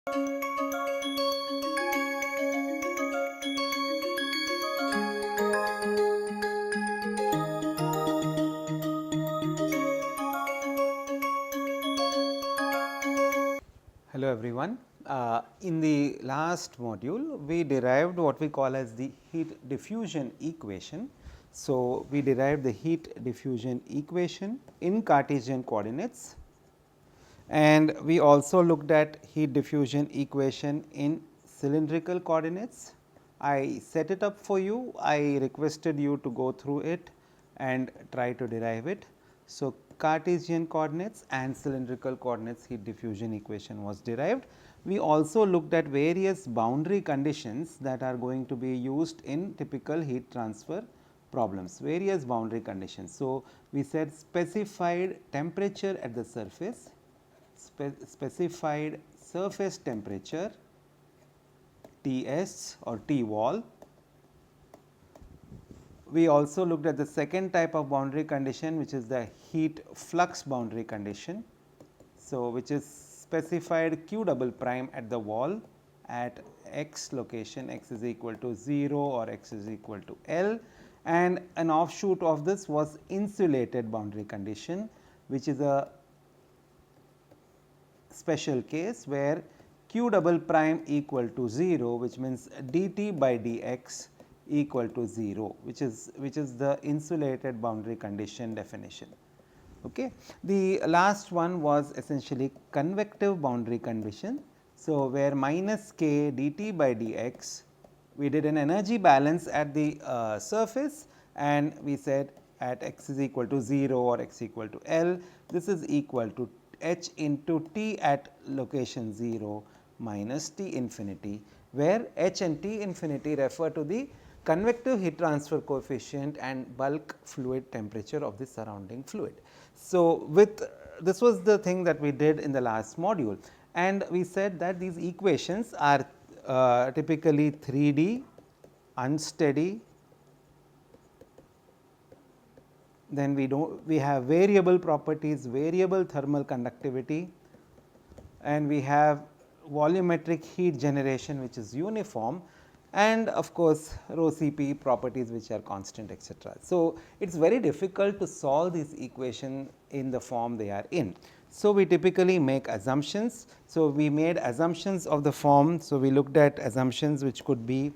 Hello everyone. In the last module, we derived what we call as the heat diffusion equation. So, we derived the heat diffusion equation in Cartesian coordinates, and we also looked at heat diffusion equation in cylindrical coordinates. I set it up for you, I requested you to go through it and try to derive it. So, Cartesian coordinates and cylindrical coordinates heat diffusion equation was derived. We also looked at various boundary conditions that are going to be used in typical heat transfer problems, various boundary conditions. So, we said specified temperature at the surface, specified surface temperature Ts or T wall. We also looked at the second type of boundary condition, which is the heat flux boundary condition. So, which is specified q double prime at the wall at x location, x is equal to 0 or x is equal to L, and an offshoot of this was insulated boundary condition, which is a special case where q double prime equal to 0, which means dt by dx equal to 0, which is the insulated boundary condition definition. Okay. The last one was essentially convective boundary condition. So, where minus k dt by dx, we did an energy balance at the surface, and we said at x is equal to 0 or x equal to L, this is equal to h into t at location 0 minus t infinity, where h and t infinity refer to the convective heat transfer coefficient and bulk fluid temperature of the surrounding fluid. So, with this was the thing that we did in the last module, and we said that these equations are typically 3D, unsteady, then we have variable properties, variable thermal conductivity, and we have volumetric heat generation which is uniform, and of course, rho Cp properties which are constant, etc. So, it is very difficult to solve these equations in the form they are in. So, we typically make assumptions. So, we made assumptions of the form. So, we looked at assumptions which could be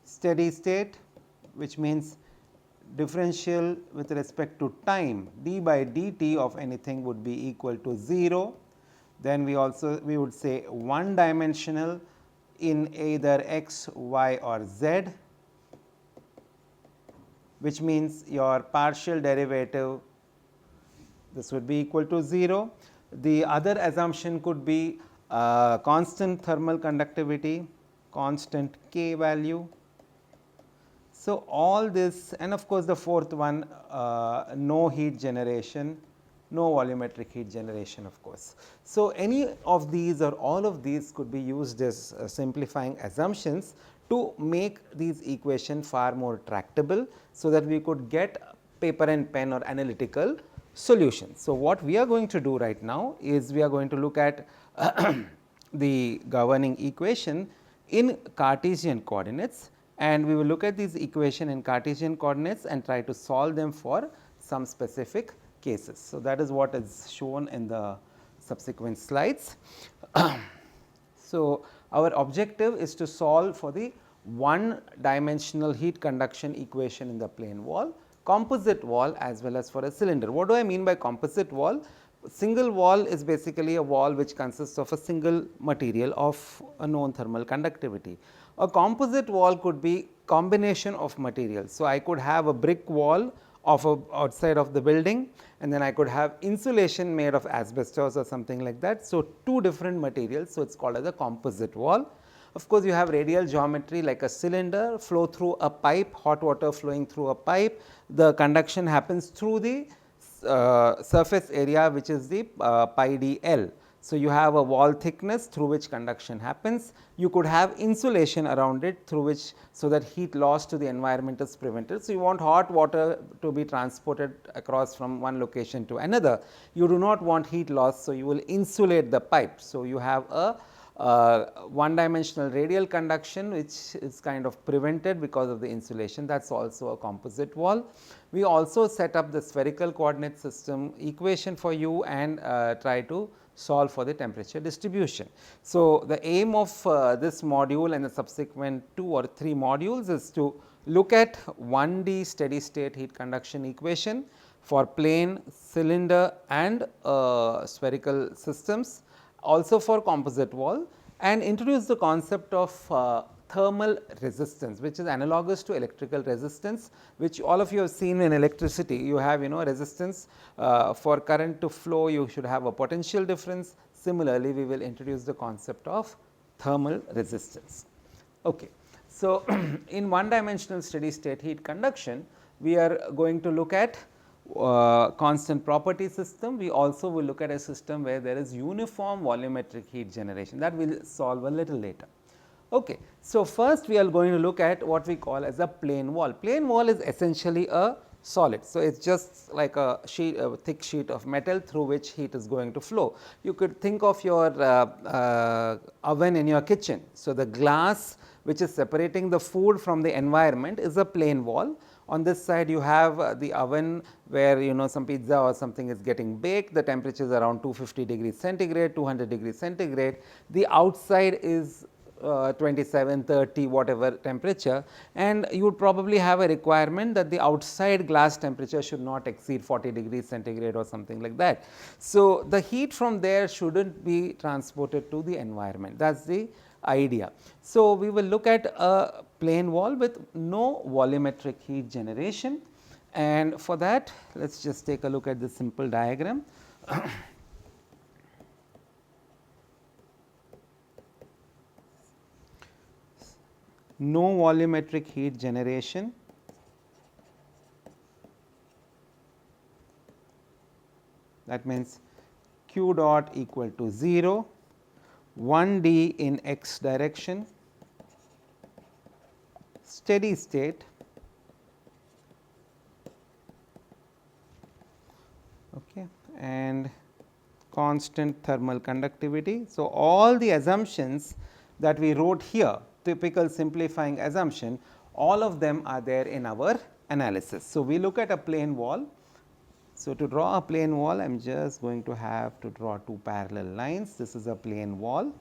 steady state, which means differential with respect to time d by dt of anything would be equal to 0. Then we would say one dimensional in either x, y or z, which means your partial derivative, this would be equal to 0. The other assumption could be constant thermal conductivity, constant k value. So, all this, and of course, the fourth one no heat generation, no volumetric heat generation of course. So, any of these or all of these could be used as simplifying assumptions to make these equations far more tractable, so that we could get paper and pen or analytical solutions. So, what we are going to do right now is we are going to look at the governing equation in Cartesian coordinates, and we will look at these equation in Cartesian coordinates and try to solve them for some specific cases. So, that is what is shown in the subsequent slides. So, our objective is to solve for the one dimensional heat conduction equation in the plane wall, composite wall, as well as for a cylinder. What do I mean by composite wall? Single wall is basically a wall which consists of a single material of a known thermal conductivity. A composite wall could be combination of materials. So, I could have a brick wall of outside of the building, and then I could have insulation made of asbestos or something like that. So, two different materials. So, it is called as a composite wall. Of course, you have radial geometry like a cylinder, flow through a pipe, hot water flowing through a pipe. The conduction happens through the surface area, which is the pi d L. So, you have a wall thickness through which conduction happens. You could have insulation around it through which, so that heat loss to the environment is prevented. So, you want hot water to be transported across from one location to another. You do not want heat loss. So, you will insulate the pipe. So, you have a one dimensional radial conduction which is kind of prevented because of the insulation. That is also a composite wall. We also set up the spherical coordinate system equation for you and try to solve for the temperature distribution. So, the aim of this module and the subsequent 2 or 3 modules is to look at 1D steady state heat conduction equation for plane, cylinder and spherical systems, also for composite wall, and introduce the concept of thermal resistance, which is analogous to electrical resistance, which all of you have seen in electricity. You have resistance for current to flow, you should have a potential difference. Similarly, we will introduce the concept of thermal resistance. Okay. So, in one dimensional steady state heat conduction, we are going to look at constant property system. We also will look at a system where there is uniform volumetric heat generation, that we will solve a little later. Okay. So, first we are going to look at what we call as a plane wall. Plane wall is essentially a solid. So, it is just like a sheet, a thick sheet of metal through which heat is going to flow. You could think of your oven in your kitchen. So, the glass which is separating the food from the environment is a plane wall. On this side you have the oven where some pizza or something is getting baked, the temperature is around 250 degrees centigrade, 200 degrees centigrade. The outside is 27, 30 whatever temperature, and you would probably have a requirement that the outside glass temperature should not exceed 40 degrees centigrade or something like that. So, the heat from there should not be transported to the environment, that is the idea. So, we will look at a plane wall with no volumetric heat generation, and for that let us just take a look at this simple diagram. No volumetric heat generation, that means q dot equal to 0, 1D in x direction, steady state, okay, and constant thermal conductivity. So, all the assumptions that we wrote here, typical simplifying assumption, all of them are there in our analysis. So, we look at a plane wall. So, to draw a plane wall, I am just going to have to draw 2 parallel lines. This is a plane wall,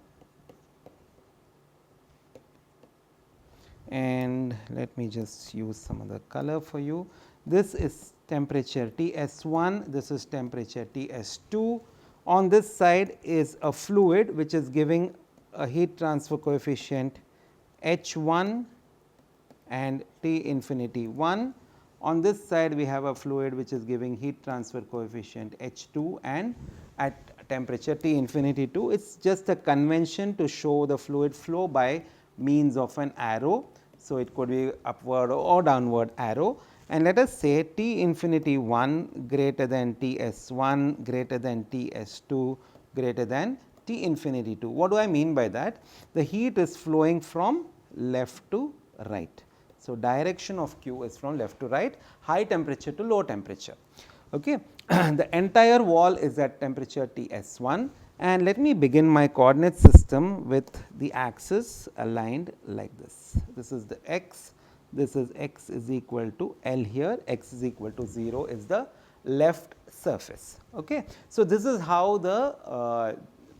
and let me just use some other color for you. This is temperature Ts1, this is temperature Ts2. On this side is a fluid which is giving a heat transfer coefficient H1 and T infinity 1. On this side we have a fluid which is giving heat transfer coefficient H2 and at temperature T infinity 2. It is just a convention to show the fluid flow by means of an arrow. So, it could be upward or downward arrow, and let us say T infinity 1 greater than Ts1 greater than Ts2 greater than T infinity 2. What do I mean by that? The heat is flowing from left to right. So, direction of Q is from left to right, high temperature to low temperature. Okay. The entire wall is at temperature Ts1, and let me begin my coordinate system with the axis aligned like this. This is the x, this is x is equal to L here, x is equal to 0 is the left surface. Okay. So, this is how the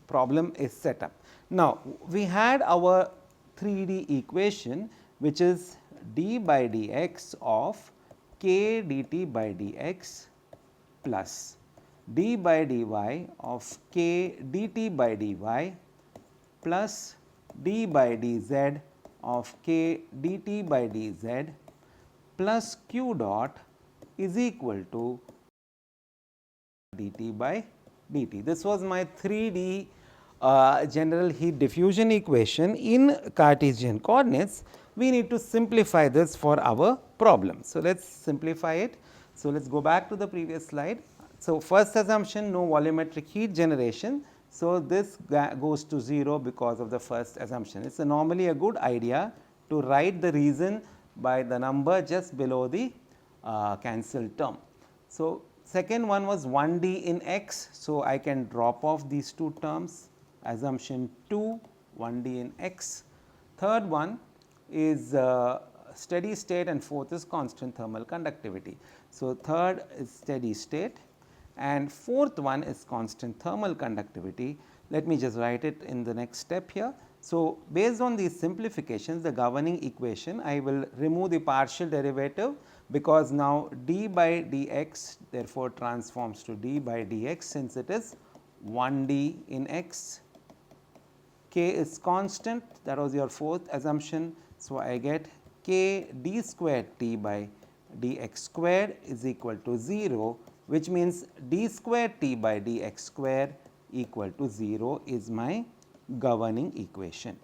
problem is set up. Now, we had our 3D equation which is d by dx of k dt by dx plus d by dy of k dt by dy plus d by dz of k dt by dz plus q dot is equal to dt by dt. This was my 3D general heat diffusion equation in Cartesian coordinates. We need to simplify this for our problem. So, let us simplify it. So, let us go back to the previous slide. So, first assumption, no volumetric heat generation. So, this goes to 0 because of the first assumption. It is normally a good idea to write the reason by the number just below the cancelled term. So, second one was 1D in x. So, I can drop off these two terms, assumption 2 1D in x. Third one is steady state and fourth is constant thermal conductivity. So, third is steady state and fourth one is constant thermal conductivity. Let me just write it in the next step here. So, based on these simplifications, the governing equation, I will remove the partial derivative because now d by dx therefore transforms to d by dx since it is 1D in x. K is constant, that was your fourth assumption. So, I get k d squared t by dx squared is equal to 0, which means d squared t by dx squared equal to 0 is my governing equation.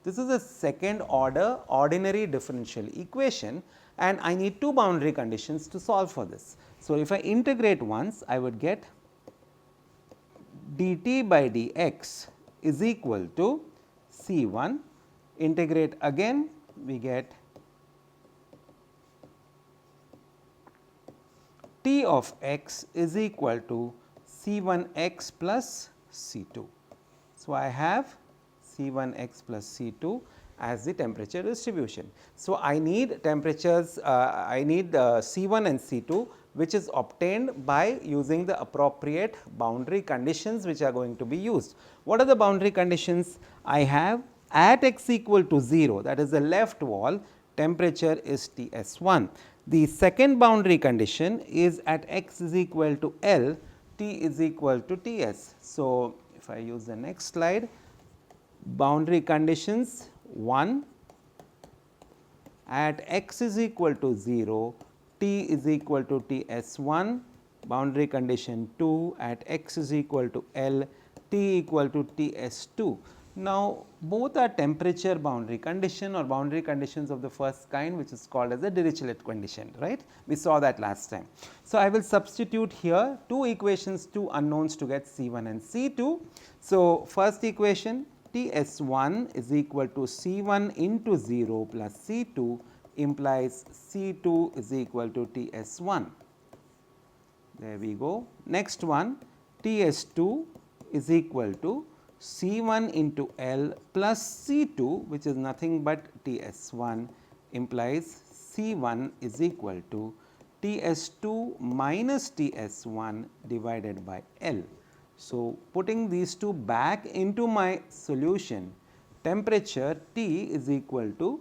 This is a second order ordinary differential equation and I need two boundary conditions to solve for this. So, if I integrate once, I would get dt by dx is equal to C1, integrate again, we get t of x is equal to C1x plus C2. So, I have C1x plus C2 as the temperature distribution. So, I need temperatures, I need C1 and C2, which is obtained by using the appropriate boundary conditions which are going to be used. What are the boundary conditions? I have at x equal to 0, that is the left wall, temperature is Ts1. The second boundary condition is at x is equal to L, T is equal to Ts. So, if I use the next slide, boundary conditions 1, at x is equal to 0, T is equal to Ts1, boundary condition 2, at x is equal to L, T equal to Ts2. Now, both are temperature boundary condition or boundary conditions of the first kind, which is called as a Dirichlet condition, right. We saw that last time. So, I will substitute here two equations, two unknowns to get C1 and C2. So, first equation Ts1 is equal to C1 into 0 plus C2 implies C2 is equal to Ts1. There we go. Next one, Ts2 is equal to C1 into L plus C2, which is nothing but Ts1, implies C1 is equal to Ts2 minus Ts1 divided by L. So, putting these two back into my solution, temperature T is equal to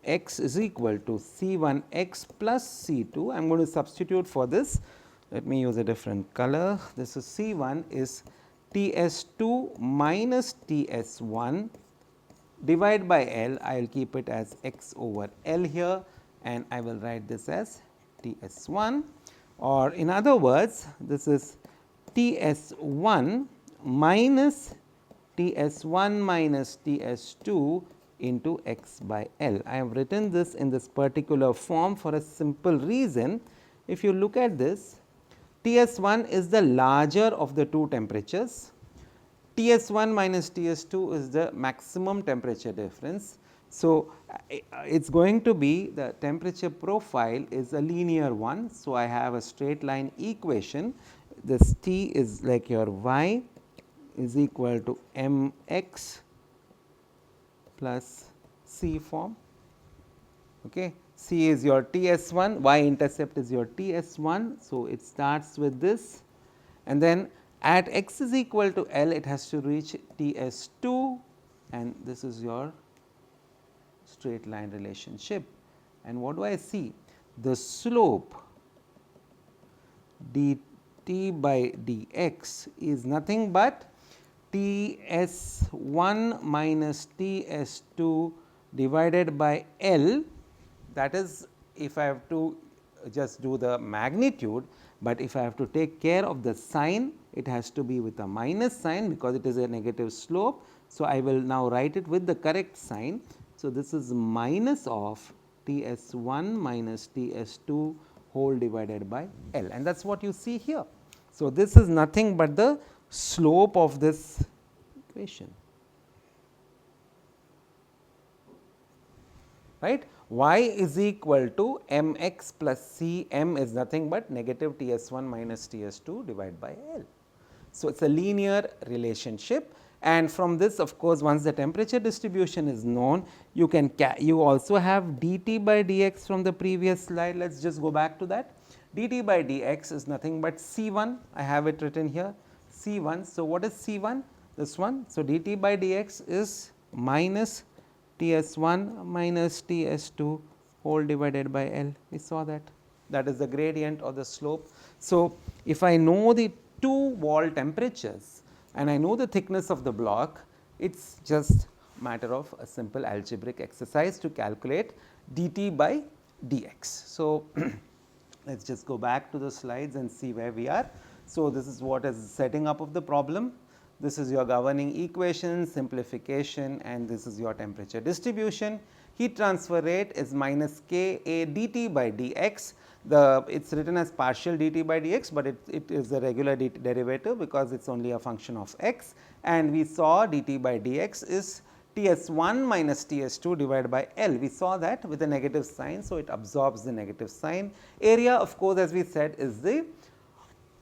x is equal to C1x plus C2. I am going to substitute for this. Let me use a different color. This is C1 is Ts2 minus Ts1 divide by L. I will keep it as x over L here and I will write this as Ts1, or in other words this is Ts1 minus Ts1 minus Ts2 into x by L. I have written this in this particular form for a simple reason. If you look at this, Ts1 is the larger of the two temperatures, Ts1 minus Ts2 is the maximum temperature difference. So, it is going to be the temperature profile is a linear one. So, I have a straight line equation, this T is like your y is equal to mx plus C form. Okay. C is your Ts1, y intercept is your Ts1. So, it starts with this and then at x is equal to L it has to reach Ts2 and this is your straight line relationship. And what do I see? The slope dt by dx is nothing but Ts1 minus Ts2 divided by L, that is if I have to just do the magnitude, but if I have to take care of the sign it has to be with a minus sign because it is a negative slope. So, I will now write it with the correct sign. So, this is minus of Ts1 minus Ts2 whole divided by L, and that is what you see here. So, this is nothing but the slope of this equation, right. Y is equal to m x plus c, m is nothing but negative T s 1 minus T s 2 divided by L. So, it is a linear relationship, and from this of course, once the temperature distribution is known, you can you also have dt by dx from the previous slide. Let us just go back to that. Dt by dx is nothing but C1, I have it written here, C1. So, what is C1? This one. So, dt by dx is minus T s 1 minus T s 2 whole divided by L. We saw that. That is the gradient or the slope. So, if I know the two wall temperatures and I know the thickness of the block, it is just matter of a simple algebraic exercise to calculate dt by dx. So, let us just go back to the slides and see where we are. So, this is what is setting up of the problem. This is your governing equation, simplification, and this is your temperature distribution. Heat transfer rate is minus K A dt by dx. It is written as partial dt by dx, but it is a regular derivative because it is only a function of x, and we saw dt by dx is T s 1 minus T s 2 divided by L. We saw that with a negative sign, so it absorbs the negative sign. Area of course, as we said, is the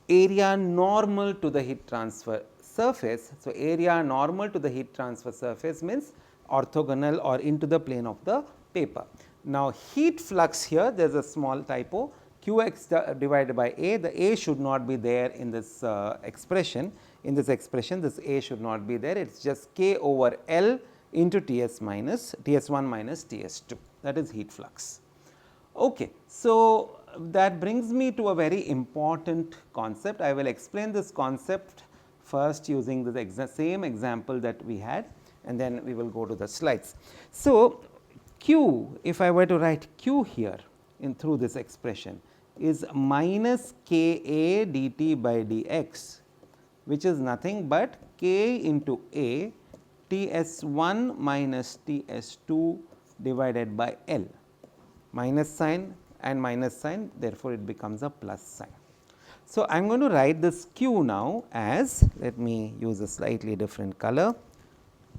area normal to the heat transfer surface. So, area normal to the heat transfer surface means orthogonal or into the plane of the paper. Now, heat flux here, there is a small typo, Qx divided by A, the A should not be there in this expression. In this expression, this A should not be there, it is just K over L into T s minus T s 1 minus T s 2, that is heat flux. Okay. So, that brings me to a very important concept. I will explain this concept first using the same example that we had, and then we will go to the slides. So, Q, if I were to write Q here in through this expression, is minus K A dt by dx, which is nothing but K into A T s 1 minus T s 2 divided by L, minus sign and minus sign, therefore, it becomes a plus sign. So, I am going to write this Q now as, let me use a slightly different color,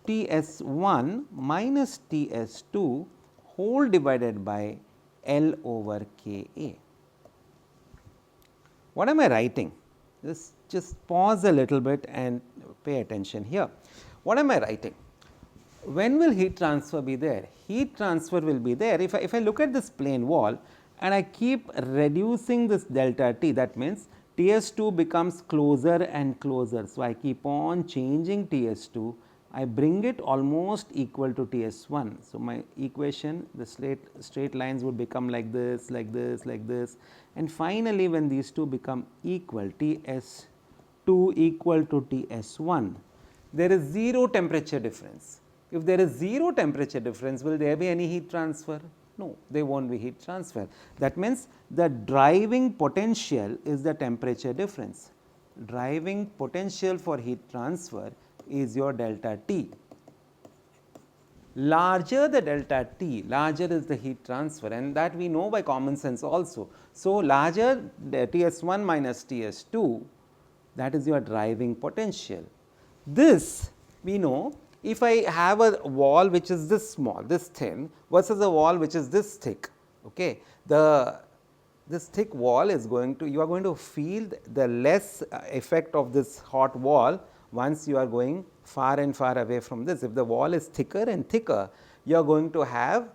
T s 1 minus T s 2 whole divided by L over K A. What am I writing? Just pause a little bit and pay attention here. What am I writing? When will heat transfer be there? Heat transfer will be there if I look at this plane wall and I keep reducing this delta T, that means T s 2 becomes closer and closer. So, I keep on changing T s 2, I bring it almost equal to T s 1. So, my equation, the straight lines would become like this, like this, like this, and finally, when these two become equal, T s 2 equal to T s 1, there is 0 temperature difference. If there is 0 temperature difference, will there be any heat transfer? No, there will not be heat transfer. That means, the driving potential is the temperature difference. Driving potential for heat transfer is your delta T. Larger the delta T, larger is the heat transfer, and that we know by common sense also. So, larger the T s 1 minus T s 2, that is your driving potential. This we know, if I have a wall which is this small, this thin versus a wall which is this thick, okay, this thick wall is going to, you are going to feel the less effect of this hot wall once you are going far and far away from this. If the wall is thicker and thicker, you are going to have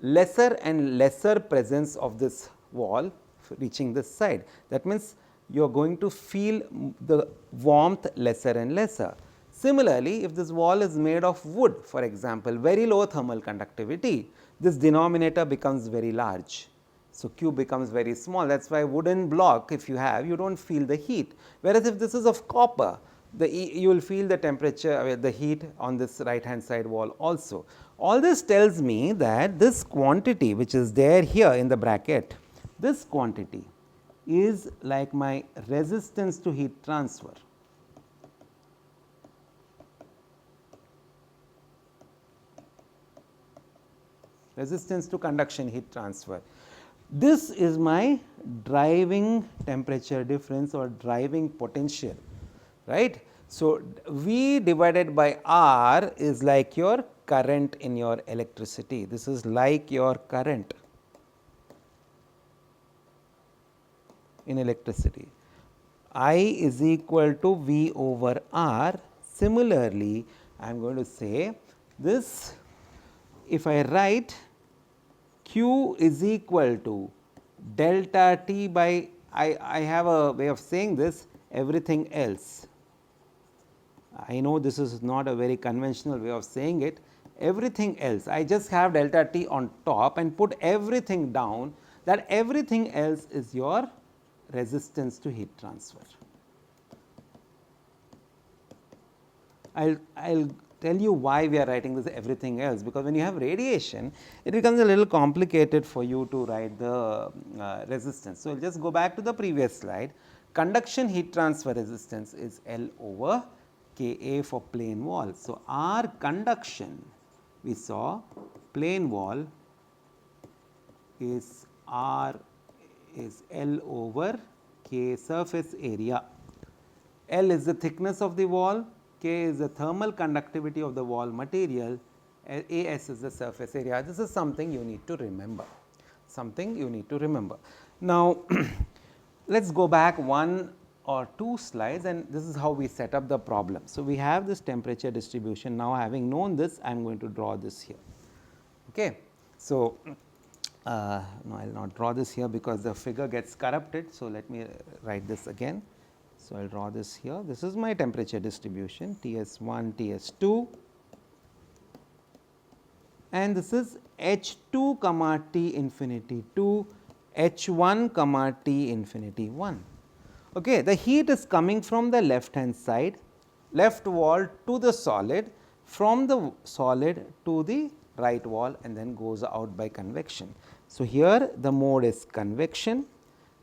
lesser and lesser presence of this wall reaching this side. That means, you are going to feel the warmth lesser and lesser. Similarly, if this wall is made of wood, for example, very low thermal conductivity, this denominator becomes very large. So, Q becomes very small. That is why wooden block, if you have, you do not feel the heat, whereas if this is of copper, you will feel the temperature, the heat on this right hand side wall also. All this tells me that this quantity which is there here in the bracket, this quantity is like my resistance to heat transfer. Resistance to conduction heat transfer. This is my driving temperature difference or driving potential, right. So, V divided by R is like your current in your electricity. This is like your current in electricity. I is equal to V over R. Similarly, I am going to say this, if I write Q is equal to delta T by, I have a way of saying this, everything else. I know this is not a very conventional way of saying it, everything else. I just have delta T on top and put everything down, that everything else is your resistance to heat transfer. I'll tell you why we are writing this everything else, because when you have radiation, it becomes a little complicated for you to write the resistance. So, we will just go back to the previous slide. Conduction heat transfer resistance is L over K A for plane wall. So, our conduction, we saw plane wall is R is L over K surface area. L is the thickness of the wall, K is the thermal conductivity of the wall material, AS is the surface area. This is something you need to remember, Now, let us go back one or two slides, and this is how we set up the problem. So, we have this temperature distribution. Now, having known this, I am going to draw this here. Okay. So, no, I will not draw this here because the figure gets corrupted. So, let me write this again. So, I will draw this here. This is my temperature distribution Ts1, Ts2, and this is H2 comma T infinity 2, H1 comma T infinity 1. Okay. The heat is coming from the left hand side, left wall to the solid, from the solid to the right wall, and then goes out by convection. So, here the mode is convection,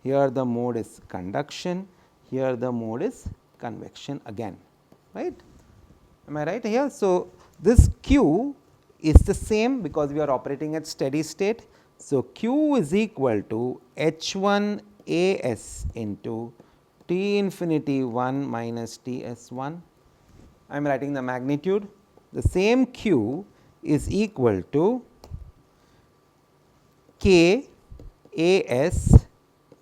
here the mode is conduction, here the mode is convection again, right. Am I right here? So, this Q is the same because we are operating at steady state. So, Q is equal to H 1 A S into T infinity 1 minus T S 1. I am writing the magnitude. The same Q is equal to K A S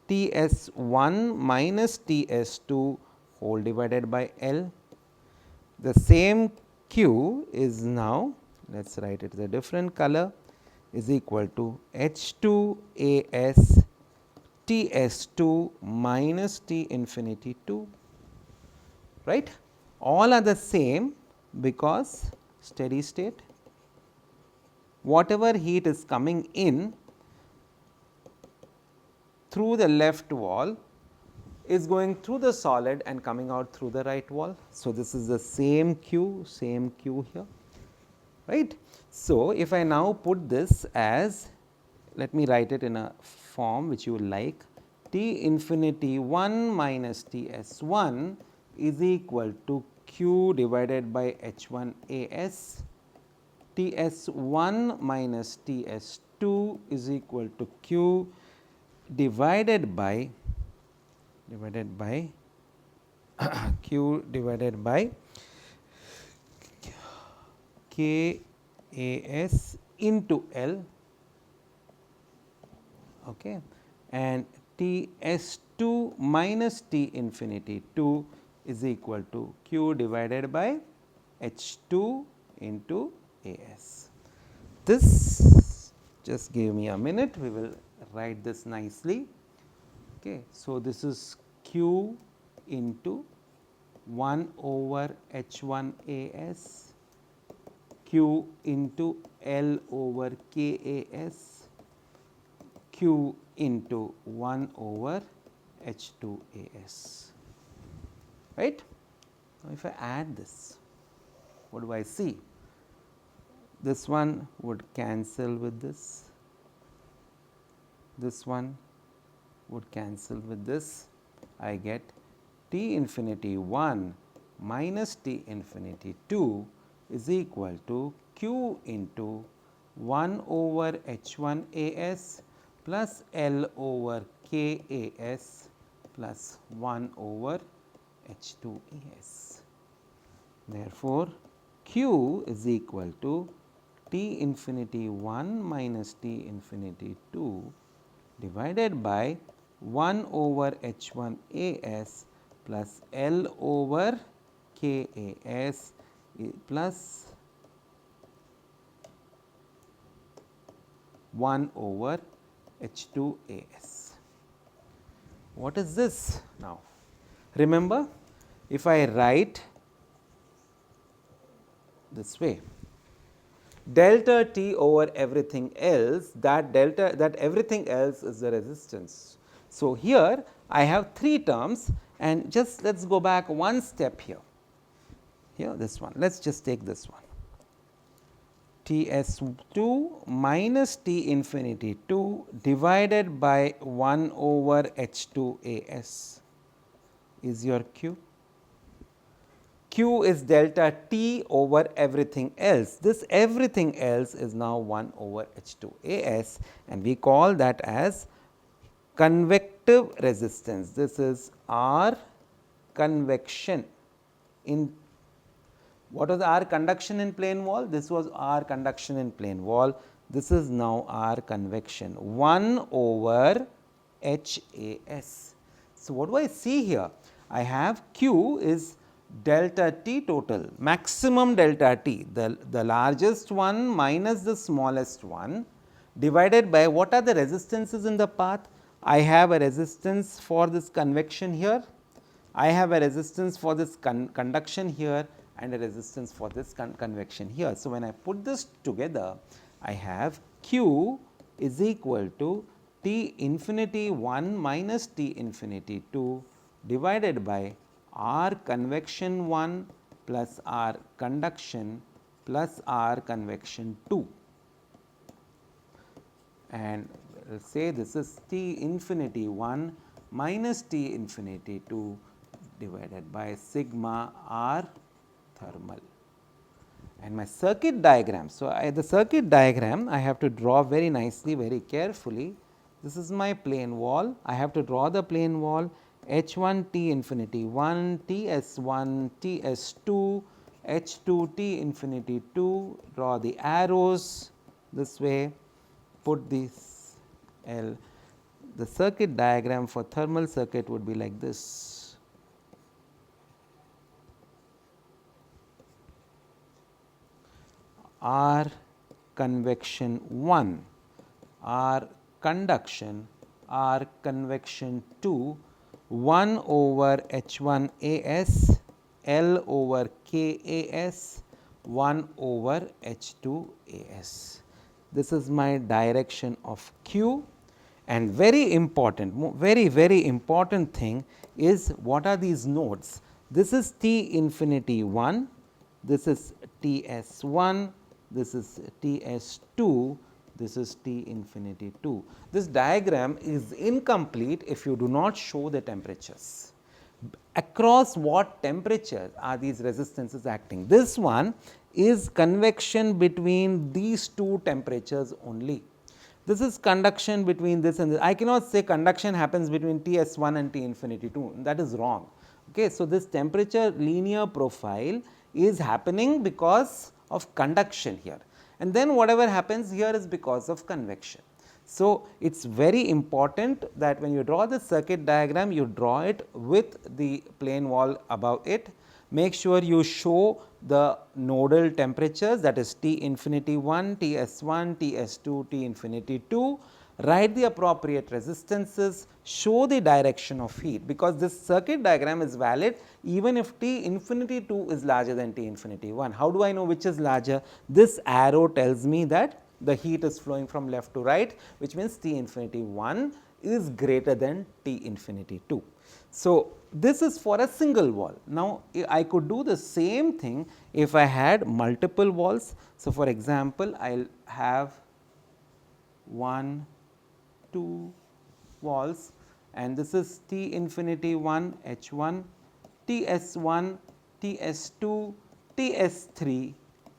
T S 1 minus T S 2 whole divided by L. The same Q is now, let us write it as a different color, is equal to H 2 A S T S 2 minus T infinity 2, right. All are the same because steady state, whatever heat is coming in through the left wall is going through the solid and coming out through the right wall. So, this is the same Q here, right. So, if I now put this as, let me write it in a form which you like, T infinity 1 minus T S 1 is equal to Q divided by H 1 A S, T S 1 minus T S 2 is equal to Q divided by Q divided by K A S into L, okay, and T S 2 minus T infinity 2 is equal to Q divided by H 2 into A S. This, just give me a minute, we will write this nicely. Okay. So, this is Q into 1 over H 1 A S, Q into L over K A S, Q into 1 over H 2 A S, right. Now, if I add this, what do I see? This one would cancel with this, this one would cancel with this, I get T infinity 1 minus T infinity 2 is equal to Q into 1 over H 1 A S plus L over KAS plus 1 over H2AS. Therefore, Q is equal to T infinity 1 minus T infinity 2 divided by 1 over H1AS plus L over KAS plus 1 over H2AS. What is this now? Remember, if I write this way, delta T over everything else, that everything else is the resistance. So, here I have 3 terms, and just let us go back one step here. Here this one, let us just take this one. T s 2 minus T infinity 2 divided by 1 over H 2 A s is your Q. Q is delta T over everything else. This everything else is now 1 over H 2 A s, and we call that as convective resistance. This is R convection. In what was R conduction in plane wall? This was R conduction in plane wall. This is now R convection, 1 over H A s. So, what do I see here? I have Q is delta T total, maximum delta T, the largest one minus the smallest one, divided by what are the resistances in the path? I have a resistance for this convection here, I have a resistance for this conduction here, and a resistance for this convection here. So, when I put this together, I have Q is equal to T infinity 1 minus T infinity 2 divided by R convection 1 plus R conduction plus R convection 2, and we will say this is T infinity 1 minus T infinity 2 divided by sigma R thermal. And my circuit diagram. So, the circuit diagram I have to draw very nicely, very carefully. This is my plane wall. I have to draw the plane wall H 1 T infinity 1, T s 1, T s 2, H 2 T infinity 2, draw the arrows this way, put this L. The circuit diagram for thermal circuit would be like this. R convection 1, R conduction, R convection 2, 1 over H 1 A s, L over K A s, 1 over H 2 A s. This is my direction of Q, and very important, very important thing is what are these nodes? This is T infinity 1, this is T s 1, this is T s 2, this is T infinity 2. This diagram is incomplete if you do not show the temperatures. Across what temperature are these resistances acting? This one is convection between these two temperatures only. This is conduction between this and this. I cannot say conduction happens between T s 1 and T infinity 2, that is wrong. Okay. So, this temperature linear profile is happening because of conduction here, and then whatever happens here is because of convection. So, it is very important that when you draw the circuit diagram, you draw it with the plane wall above it. Make sure you show the nodal temperatures, that is T infinity 1, T s 1, T s 2, T infinity 2, write the appropriate resistances, show the direction of heat, because this circuit diagram is valid even if T infinity 2 is larger than T infinity 1. How do I know which is larger? This arrow tells me that the heat is flowing from left to right, which means T infinity 1 is greater than T infinity 2. So, this is for a single wall. Now, I could do the same thing if I had multiple walls. So, for example, I will have 1, 2 walls, and this is T infinity 1 H 1, T s 1, T s 2, T s 3,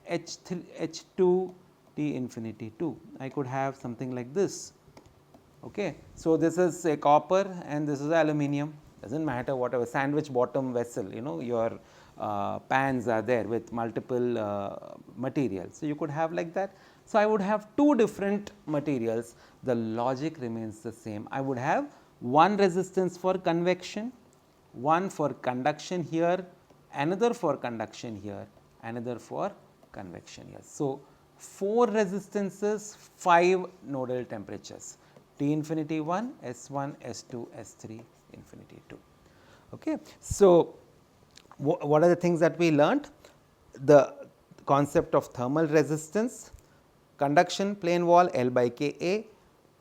H 3 H 2, T infinity 2. I could have something like this. Okay. So, this is a copper and this is aluminum, does not matter, whatever, sandwich bottom vessel, you know, your pans are there with multiple materials. So, you could have like that. So, I would have two different materials, the logic remains the same. I would have one resistance for convection, one for conduction here, another for conduction here, another for convection here. So, 4 resistances, 5 nodal temperatures, T infinity 1, S1, S2, S3, infinity 2. Okay. So, what are the things that we learnt? The concept of thermal resistance, conduction plane wall L by K A,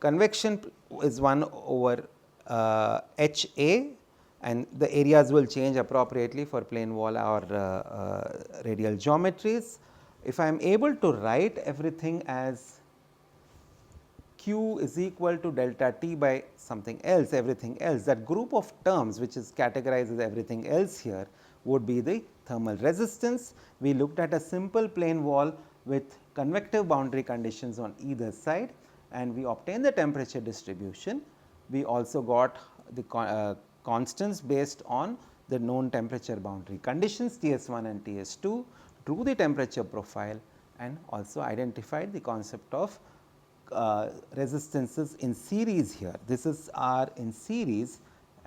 convection is 1 over H A, and the areas will change appropriately for plane wall or radial geometries. If I am able to write everything as Q is equal to delta T by something else, everything else, that group of terms which is categorized as everything else here would be the thermal resistance. We looked at a simple plane wall with convective boundary conditions on either side, and we obtained the temperature distribution. We also got the constants based on the known temperature boundary conditions Ts1 and Ts2, drew the temperature profile, and also identified the concept of resistances in series here. This is R in series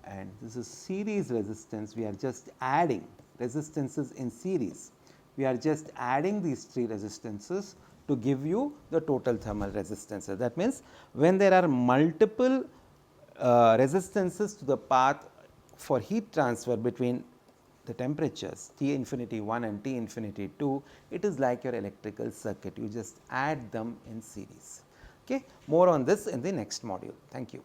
and this is series resistance. We are just adding resistances in series. We are just adding these 3 resistances to give you the total thermal resistances. That means, when there are multiple resistances to the path for heat transfer between the temperatures T infinity 1 and T infinity 2, it is like your electrical circuit, you just add them in series. Okay. More on this in the next module. Thank you.